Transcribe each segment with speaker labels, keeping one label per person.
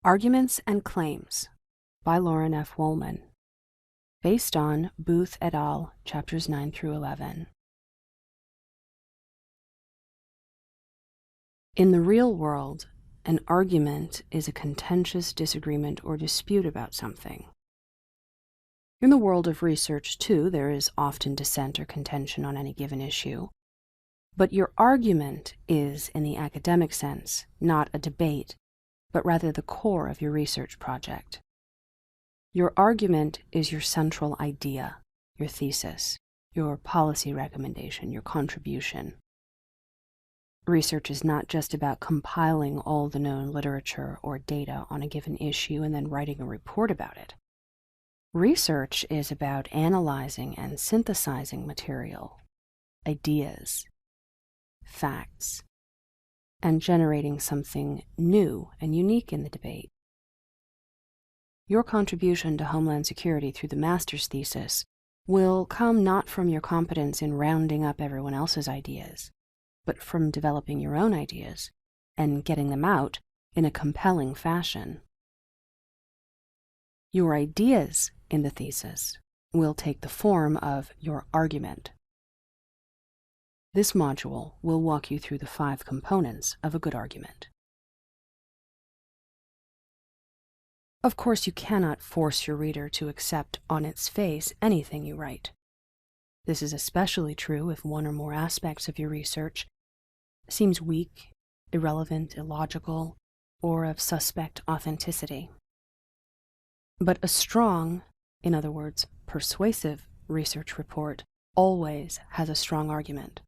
Speaker 1: Arguments and Claims by Lauren F. Wollman, based on Booth et al., chapters 9 through 11. In the real world, an argument is a contentious disagreement or dispute about something. In the world of research, too, there is often dissent or contention on any given issue. But your argument is, in the academic sense, not a debate, but rather the core of your research project. Your argument is your central idea, your thesis, your policy recommendation, your contribution. Research is not just about compiling all the known literature or data on a given issue and then writing a report about it. Research is about analyzing and synthesizing material, ideas, facts, and generating something new and unique in the debate. Your contribution to Homeland Security through the master's thesis will come not from your competence in rounding up everyone else's ideas, but from developing your own ideas and getting them out in a compelling fashion. Your ideas in the thesis will take the form of your argument. This module will walk you through the 5 components of a good argument. Of course, you cannot force your reader to accept on its face anything you write. This is especially true if one or more aspects of your research seems weak, irrelevant, illogical, or of suspect authenticity. But a strong, in other words, persuasive research report always has a strong argument.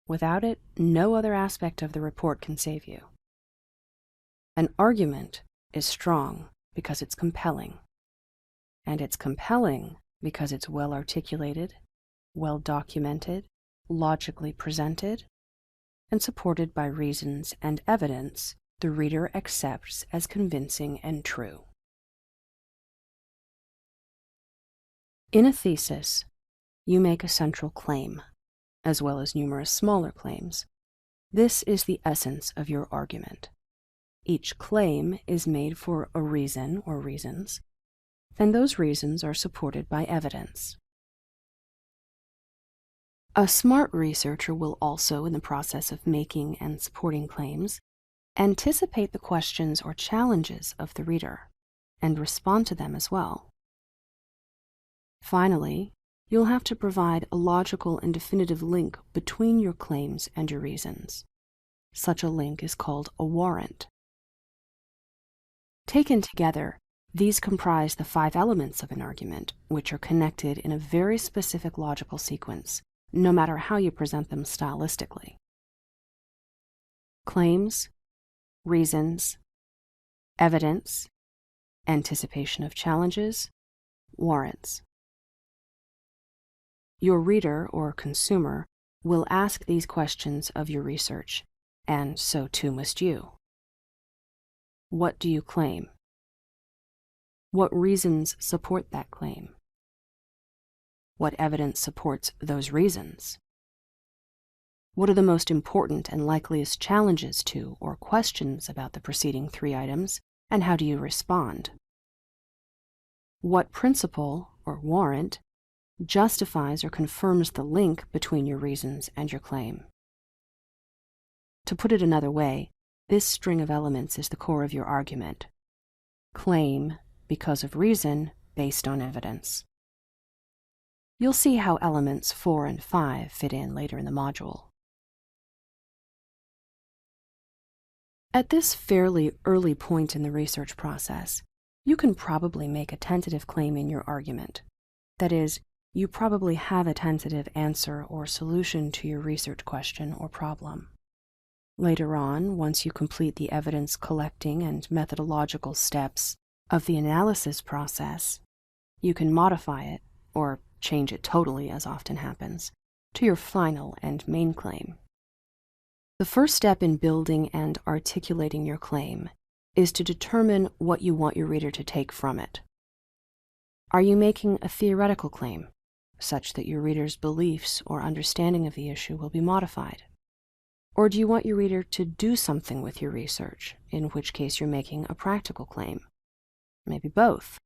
Speaker 1: Without it, no other aspect of the report can save you. An argument is strong because it's compelling, and it's compelling because it's well articulated, well documented, logically presented, and supported by reasons and evidence the reader accepts as convincing and true. In a thesis, you make a central claim, as well as numerous smaller claims. This is the essence of your argument. Each claim is made for a reason or reasons, and those reasons are supported by evidence. A smart researcher will also, in the process of making and supporting claims, anticipate the questions or challenges of the reader and respond to them as well. Finally, you'll have to provide a logical and definitive link between your claims and your reasons. Such a link is called a warrant. Taken together, these comprise the 5 elements of an argument, which are connected in a very specific logical sequence, no matter how you present them stylistically. Claims, reasons, evidence, anticipation of challenges, warrants. Your reader or consumer will ask these questions of your research, and so too must you. What do you claim? What reasons support that claim? What evidence supports those reasons? What are the most important and likeliest challenges to or questions about the preceding 3 items, and how do you respond? What principle or warrant justifies or confirms the link between your reasons and your claim? To put it another way, this string of elements is the core of your argument. Claim because of reason based on evidence. You'll see how elements 4 and 5 fit in later in the module. At this fairly early point in the research process, you can probably make a tentative claim in your argument. That is, you probably have a tentative answer or solution to your research question or problem. Later on, once you complete the evidence collecting and methodological steps of the analysis process, you can modify it, or change it totally, as often happens, to your final and main claim. The first step in building and articulating your claim is to determine what you want your reader to take from it. Are you making a theoretical claim, such that your reader's beliefs or understanding of the issue will be modified? Or do you want your reader to do something with your research, in which case you're making a practical claim? Maybe both.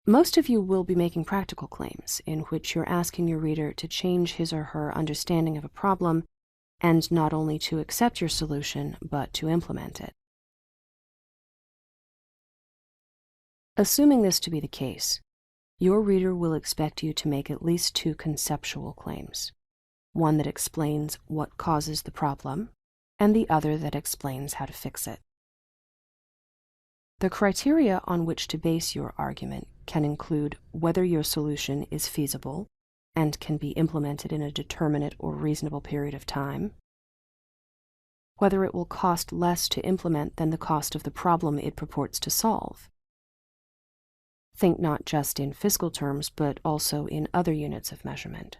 Speaker 1: Most of you will be making practical claims, in which you're asking your reader to change his or her understanding of a problem, and not only to accept your solution, but to implement it. Assuming this to be the case, your reader will expect you to make at least two conceptual claims, one that explains what causes the problem, and the other that explains how to fix it. The criteria on which to base your argument can include whether your solution is feasible and can be implemented in a determinate or reasonable period of time, whether it will cost less to implement than the cost of the problem it purports to solve. Think not just in fiscal terms, but also in other units of measurement.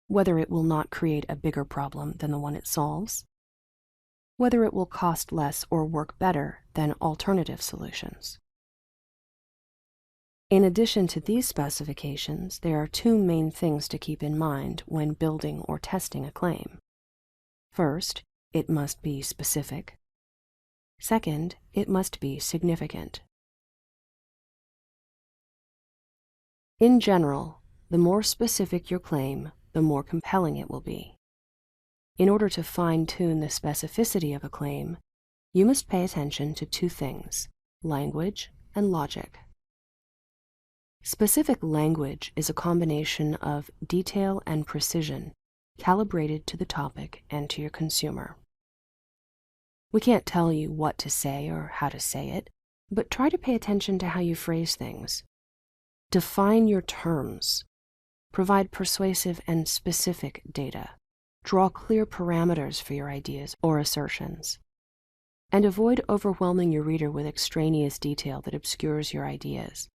Speaker 1: Whether it will not create a bigger problem than the one it solves, whether it will cost less or work better than alternative solutions. In addition to these specifications, there are two main things to keep in mind when building or testing a claim. First, it must be specific. Second, it must be significant. In general, the more specific your claim, the more compelling it will be. In order to fine-tune the specificity of a claim, you must pay attention to two things: language and logic. Specific language is a combination of detail and precision, calibrated to the topic and to your consumer. We can't tell you what to say or how to say it, but try to pay attention to how you phrase things. Define your terms. Provide persuasive and specific data. Draw clear parameters for your ideas or assertions. And avoid overwhelming your reader with extraneous detail that obscures your ideas.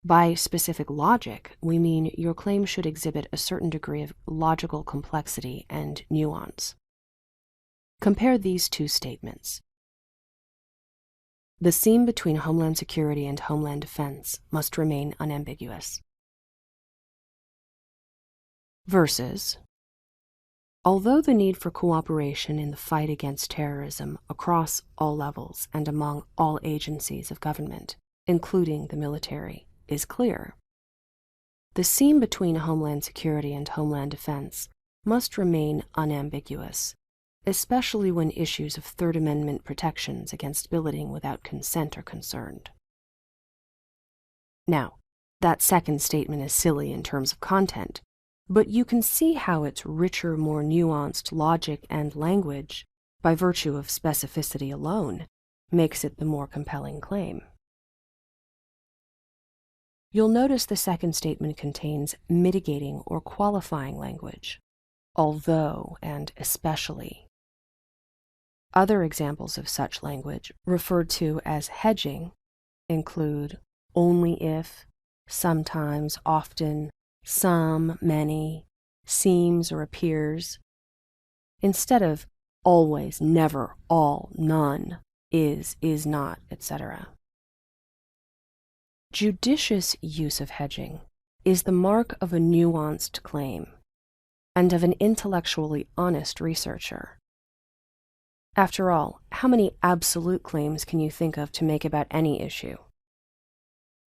Speaker 1: By specific logic, we mean your claim should exhibit a certain degree of logical complexity and nuance. Compare these two statements. The seam between Homeland Security and Homeland Defense must remain unambiguous. Versus, although the need for cooperation in the fight against terrorism across all levels and among all agencies of government, including the military, is clear, the seam between Homeland Security and Homeland Defense must remain unambiguous, especially when issues of Third Amendment protections against billeting without consent are concerned. Now, that second statement is silly in terms of content, but you can see how its richer, more nuanced logic and language, by virtue of specificity alone, makes it the more compelling claim. You'll notice the second statement contains mitigating or qualifying language, although and especially. Other examples of such language, referred to as hedging, include only if, sometimes, often, some, many, seems or appears, instead of always, never, all, none, is not, etc. Judicious use of hedging is the mark of a nuanced claim and of an intellectually honest researcher. After all, how many absolute claims can you think of to make about any issue?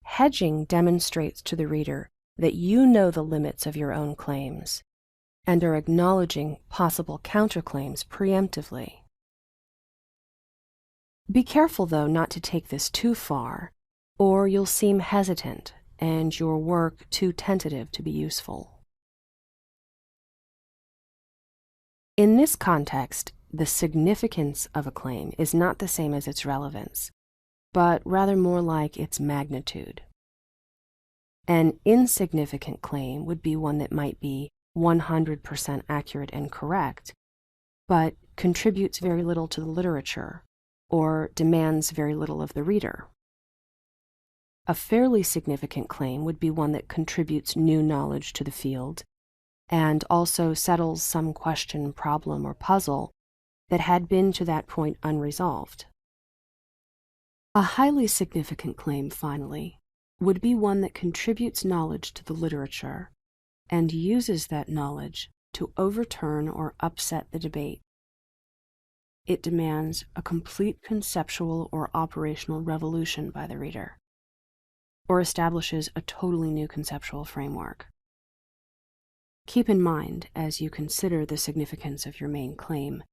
Speaker 1: Hedging demonstrates to the reader that you know the limits of your own claims and are acknowledging possible counterclaims preemptively. Be careful, though, not to take this too far, or you'll seem hesitant and your work too tentative to be useful. In this context, the significance of a claim is not the same as its relevance, but rather more like its magnitude. An insignificant claim would be one that might be 100% accurate and correct, but contributes very little to the literature or demands very little of the reader. A fairly significant claim would be one that contributes new knowledge to the field and also settles some question, problem, or puzzle that had been to that point unresolved. A highly significant claim, finally, would be one that contributes knowledge to the literature and uses that knowledge to overturn or upset the debate. It demands a complete conceptual or operational revolution by the reader, or establishes a totally new conceptual framework. Keep in mind, as you consider the significance of your main claim,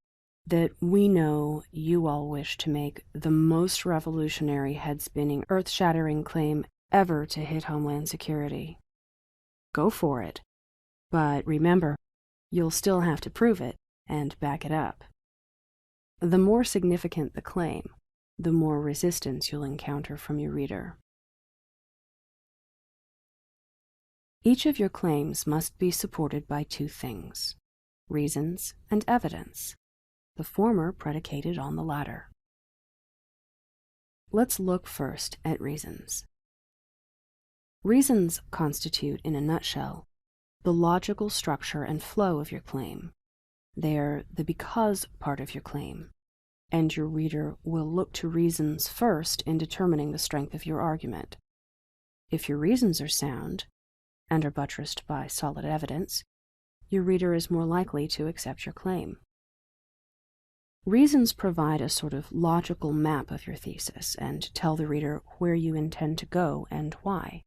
Speaker 1: that we know you all wish to make the most revolutionary, head-spinning, earth-shattering claim ever to hit Homeland Security. Go for it. But remember, you'll still have to prove it and back it up. The more significant the claim, the more resistance you'll encounter from your reader. Each of your claims must be supported by two things: reasons and evidence, the former predicated on the latter. Let's look first at reasons. Reasons constitute, in a nutshell, the logical structure and flow of your claim. They're the because part of your claim, and your reader will look to reasons first in determining the strength of your argument. If your reasons are sound and are buttressed by solid evidence, your reader is more likely to accept your claim. Reasons provide a sort of logical map of your thesis and tell the reader where you intend to go and why.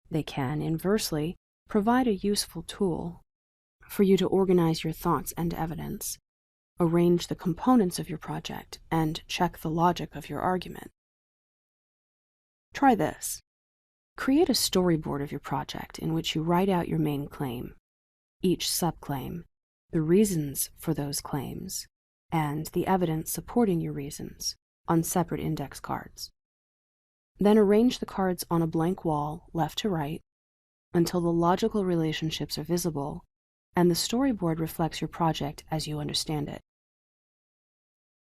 Speaker 1: They can, inversely, provide a useful tool for you to organize your thoughts and evidence, arrange the components of your project, and check the logic of your argument. Try this. Create a storyboard of your project in which you write out your main claim, each subclaim, the reasons for those claims, and the evidence supporting your reasons on separate index cards. Then arrange the cards on a blank wall, left to right, until the logical relationships are visible and the storyboard reflects your project as you understand it.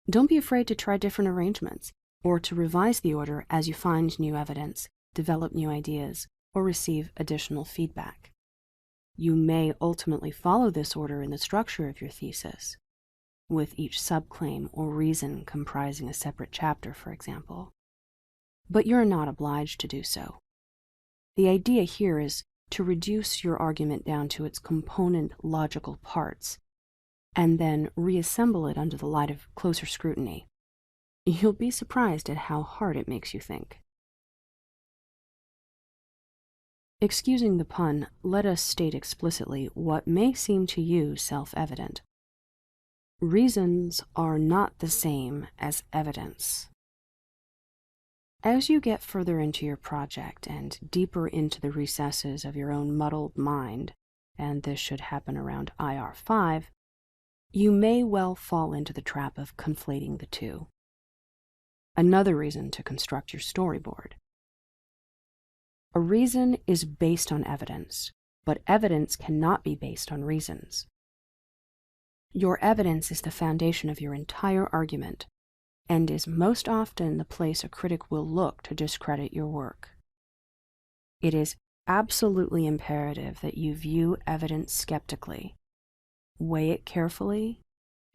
Speaker 1: Don't be afraid to try different arrangements or to revise the order as you find new evidence, develop new ideas, or receive additional feedback. You may ultimately follow this order in the structure of your thesis, with each subclaim or reason comprising a separate chapter, for example. But you're not obliged to do so. The idea here is to reduce your argument down to its component logical parts, and then reassemble it under the light of closer scrutiny. You'll be surprised at how hard it makes you think. Excusing the pun, let us state explicitly what may seem to you self-evident. Reasons are not the same as evidence. As you get further into your project and deeper into the recesses of your own muddled mind, and this should happen around IR 5, you may well fall into the trap of conflating the two. Another reason to construct your storyboard. A reason is based on evidence, but evidence cannot be based on reasons. Your evidence is the foundation of your entire argument, and is most often the place a critic will look to discredit your work. It is absolutely imperative that you view evidence skeptically, weigh it carefully,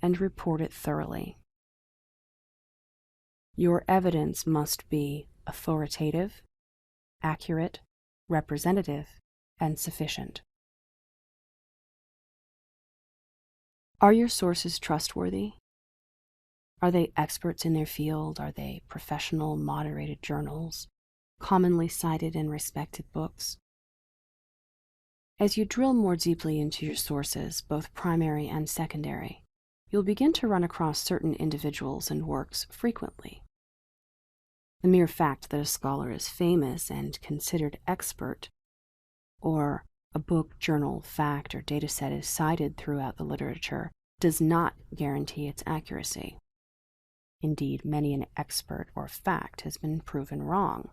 Speaker 1: and report it thoroughly. Your evidence must be authoritative, accurate, representative, and sufficient. Are your sources trustworthy? Are they experts in their field? Are they professional, moderated journals, commonly cited and respected books? As you drill more deeply into your sources, both primary and secondary, you'll begin to run across certain individuals and works frequently. The mere fact that a scholar is famous and considered expert, or a book, journal, fact, or dataset is cited throughout the literature, does not guarantee its accuracy. Indeed, many an expert or fact has been proven wrong.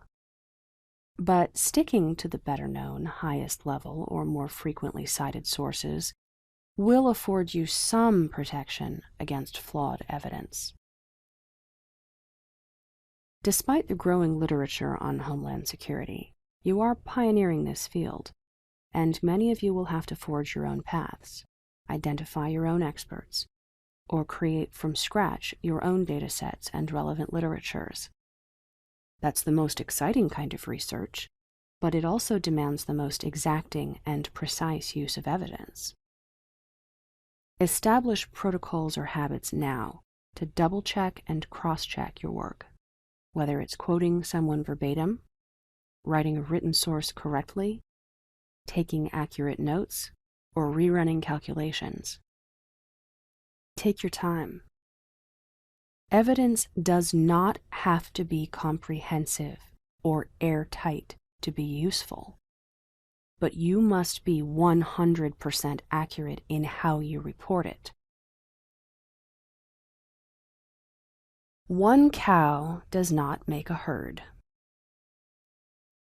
Speaker 1: But sticking to the better-known, highest level, or more frequently cited sources will afford you some protection against flawed evidence. Despite the growing literature on Homeland Security, you are pioneering this field, and many of you will have to forge your own paths, identify your own experts, or create from scratch your own datasets and relevant literatures. That's the most exciting kind of research, but it also demands the most exacting and precise use of evidence. Establish protocols or habits now to double-check and cross-check your work, whether it's quoting someone verbatim, writing a written source correctly, taking accurate notes, or rerunning calculations. Take your time. Evidence does not have to be comprehensive or airtight to be useful, but you must be 100% accurate in how you report it. One cow does not make a herd.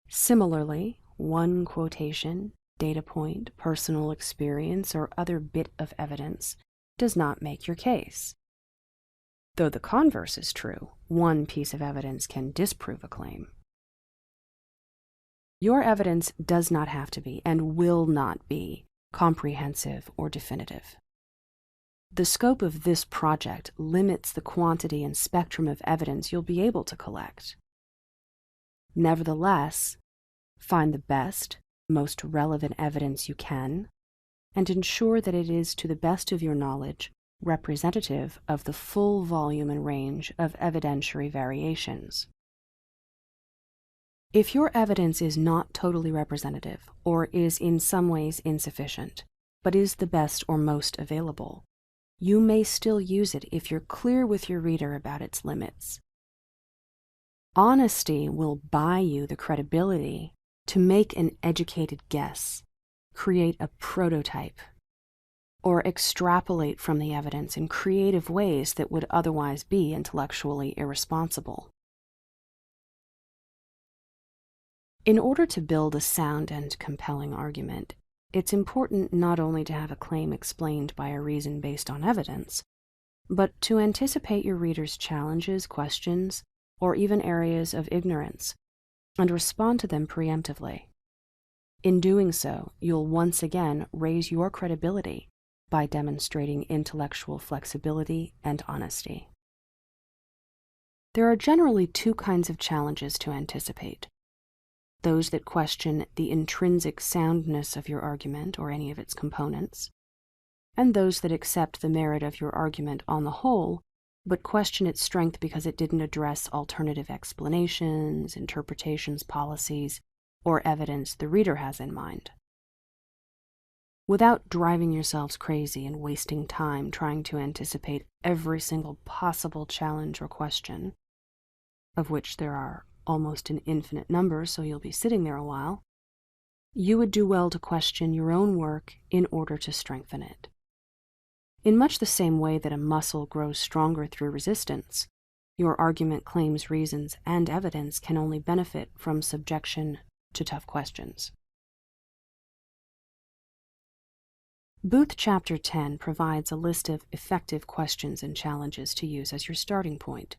Speaker 1: Similarly, one quotation, data point, personal experience, or other bit of evidence does not make your case. Though the converse is true, one piece of evidence can disprove a claim. Your evidence does not have to be, and will not be, comprehensive or definitive. The scope of this project limits the quantity and spectrum of evidence you'll be able to collect. Nevertheless, find the best, most relevant evidence you can, and ensure that it is, to the best of your knowledge, representative of the full volume and range of evidentiary variations. If your evidence is not totally representative, or is in some ways insufficient, but is the best or most available, you may still use it if you're clear with your reader about its limits. Honesty will buy you the credibility to make an educated guess, create a prototype, or extrapolate from the evidence in creative ways that would otherwise be intellectually irresponsible. In order to build a sound and compelling argument, it's important not only to have a claim explained by a reason based on evidence, but to anticipate your reader's challenges, questions, or even areas of ignorance, and respond to them preemptively. In doing so, you'll once again raise your credibility by demonstrating intellectual flexibility and honesty. There are generally two kinds of challenges to anticipate: those that question the intrinsic soundness of your argument or any of its components, and those that accept the merit of your argument on the whole, but question its strength because it didn't address alternative explanations, interpretations, policies, or evidence the reader has in mind. Without driving yourselves crazy and wasting time trying to anticipate every single possible challenge or question, of which there are almost an infinite number, so you'll be sitting there a while, you would do well to question your own work in order to strengthen it. In much the same way that a muscle grows stronger through resistance, your argument, claims, reasons, and evidence can only benefit from subjection to tough questions. Booth Chapter 10 provides a list of effective questions and challenges to use as your starting point.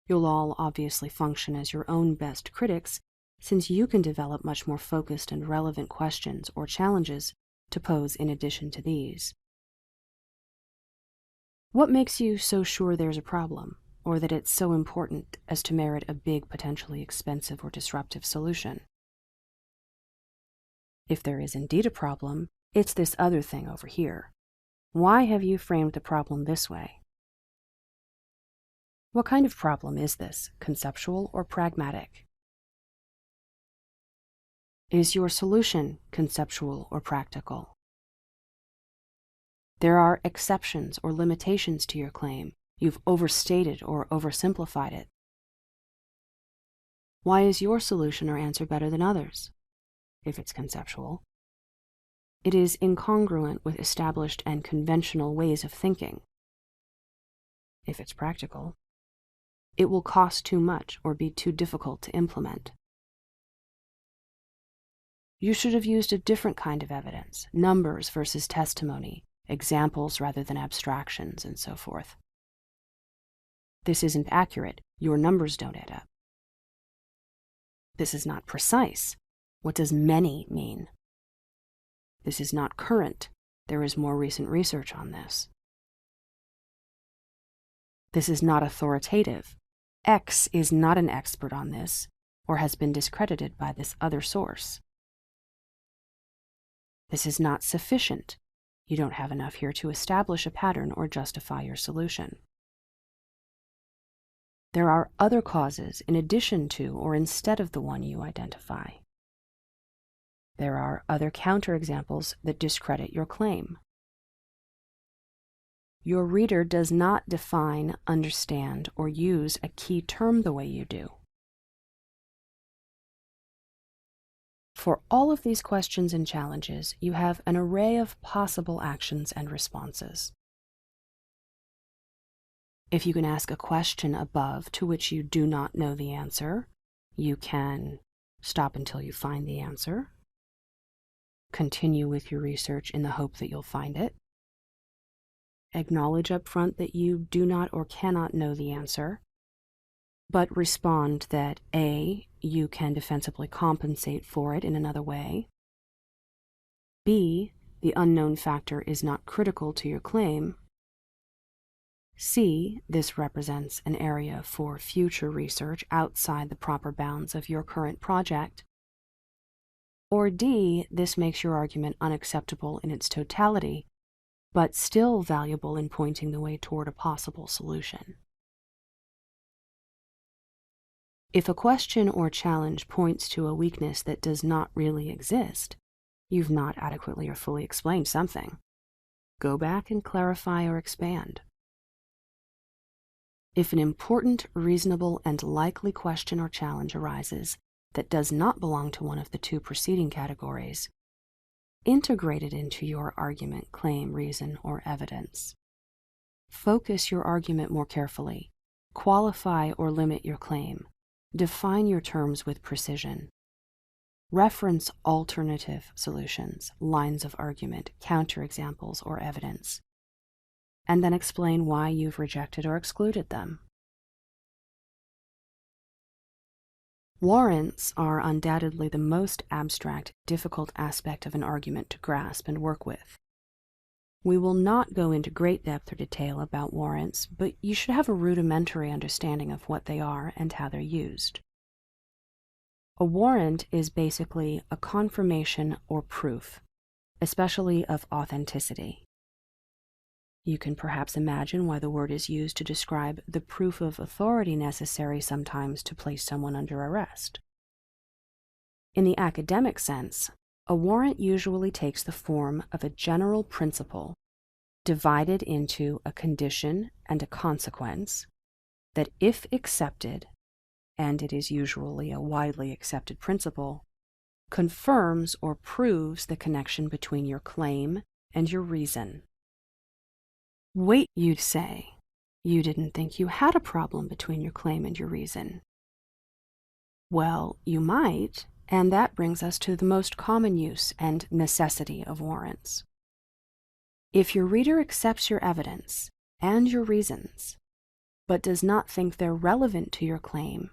Speaker 1: You'll all obviously function as your own best critics, since you can develop much more focused and relevant questions or challenges to pose in addition to these. What makes you so sure there's a problem, or that it's so important as to merit a big, potentially expensive or disruptive solution? If there is indeed a problem, it's this other thing over here. Why have you framed the problem this way? What kind of problem is this, conceptual or pragmatic? Is your solution conceptual or practical? There are exceptions or limitations to your claim. You've overstated or oversimplified it. Why is your solution or answer better than others? If it's conceptual, it is incongruent with established and conventional ways of thinking. If it's practical, it will cost too much or be too difficult to implement. You should have used a different kind of evidence, numbers versus testimony, examples rather than abstractions, and so forth. This isn't accurate. Your numbers don't add up. This is not precise. What does many mean? This is not current. There is more recent research on this. This is not authoritative. X is not an expert on this, or has been discredited by this other source. This is not sufficient. You don't have enough here to establish a pattern or justify your solution. There are other causes in addition to or instead of the one you identify. There are other counterexamples that discredit your claim. Your reader does not define, understand, or use a key term the way you do. For all of these questions and challenges, you have an array of possible actions and responses. If you can ask a question above to which you do not know the answer, you can stop until you find the answer, continue with your research in the hope that you'll find it, acknowledge up front that you do not or cannot know the answer, but respond that A, you can defensively compensate for it in another way, B, the unknown factor is not critical to your claim, C, this represents an area for future research outside the proper bounds of your current project, or D, this makes your argument unacceptable in its totality, but still valuable in pointing the way toward a possible solution. If a question or challenge points to a weakness that does not really exist, you've not adequately or fully explained something. Go back and clarify or expand. If an important, reasonable, and likely question or challenge arises that does not belong to one of the two preceding categories, integrate it into your argument, claim, reason, or evidence. Focus your argument more carefully. Qualify or limit your claim. Define your terms with precision. Reference alternative solutions, lines of argument, counterexamples, or evidence, and then explain why you've rejected or excluded them. Warrants are undoubtedly the most abstract, difficult aspect of an argument to grasp and work with. We will not go into great depth or detail about warrants, but you should have a rudimentary understanding of what they are and how they're used. A warrant is basically a confirmation or proof, especially of authenticity. You can perhaps imagine why the word is used to describe the proof of authority necessary sometimes to place someone under arrest. In the academic sense, a warrant usually takes the form of a general principle divided into a condition and a consequence that, if accepted, and it is usually a widely accepted principle, confirms or proves the connection between your claim and your reason. Wait, you'd say. You didn't think you had a problem between your claim and your reason. Well, you might, and that brings us to the most common use and necessity of warrants. If your reader accepts your evidence and your reasons, but does not think they're relevant to your claim,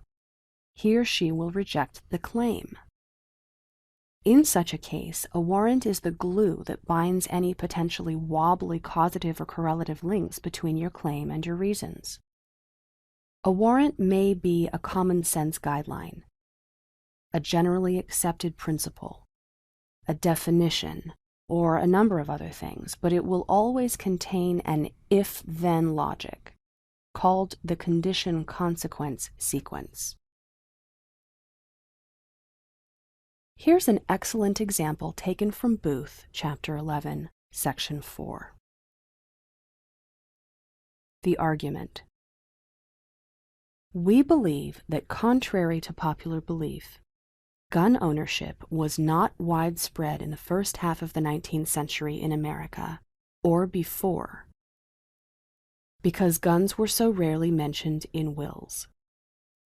Speaker 1: he or she will reject the claim. In such a case, a warrant is the glue that binds any potentially wobbly causative or correlative links between your claim and your reasons. A warrant may be a common sense guideline, a generally accepted principle, a definition, or a number of other things, but it will always contain an if-then logic, called the condition-consequence sequence. Here's an excellent example taken from Booth, Chapter 11, Section 4. The argument. We believe that, contrary to popular belief, gun ownership was not widespread in the first half of the 19th century in America, or before, because guns were so rarely mentioned in wills.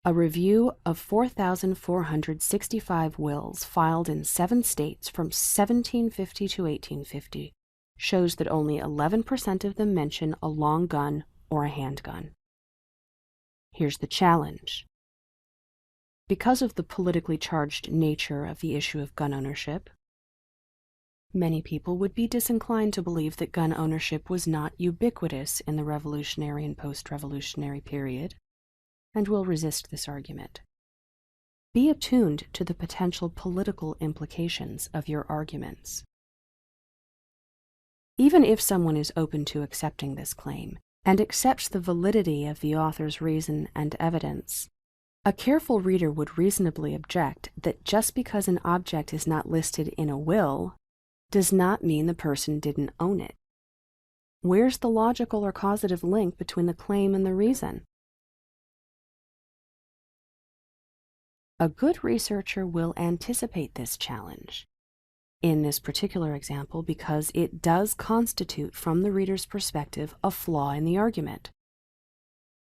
Speaker 1: A review of 4,465 wills filed in 7 states from 1750 to 1850 shows that only 11% of them mention a long gun or a handgun. Here's the challenge. Because of the politically charged nature of the issue of gun ownership, many people would be disinclined to believe that gun ownership was not ubiquitous in the Revolutionary and post-Revolutionary period, and will resist this argument. Be attuned to the potential political implications of your arguments. Even if someone is open to accepting this claim and accepts the validity of the author's reason and evidence, a careful reader would reasonably object that just because an object is not listed in a will does not mean the person didn't own it. Where's the logical or causative link between the claim and the reason? A good researcher will anticipate this challenge. In this particular example, because it does constitute, from the reader's perspective, a flaw in the argument.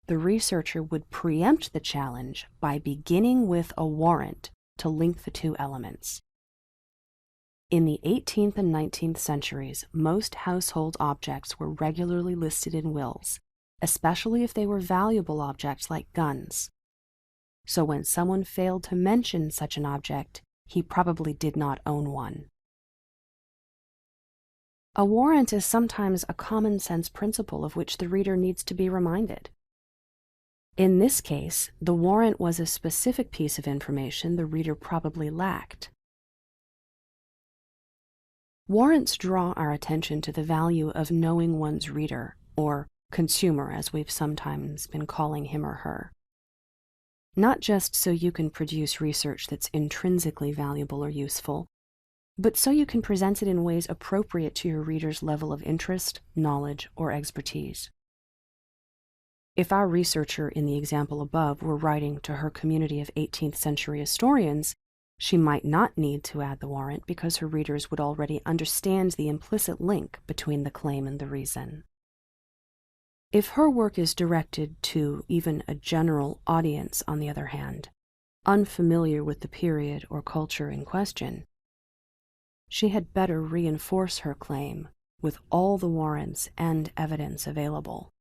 Speaker 1: The researcher would preempt the challenge by beginning with a warrant to link the two elements. In the 18th and 19th centuries, most household objects were regularly listed in wills, especially if they were valuable objects like guns. So when someone failed to mention such an object, he probably did not own one. A warrant is sometimes a common-sense principle of which the reader needs to be reminded. In this case, the warrant was a specific piece of information the reader probably lacked. Warrants draw our attention to the value of knowing one's reader, or consumer as we've sometimes been calling him or her. Not just so you can produce research that's intrinsically valuable or useful, but so you can present it in ways appropriate to your reader's level of interest, knowledge, or expertise. If our researcher in the example above were writing to her community of 18th century historians, she might not need to add the warrant because her readers would already understand the implicit link between the claim and the reason. If her work is directed to even a general audience, on the other hand, unfamiliar with the period or culture in question, she had better reinforce her claim with all the warrants and evidence available.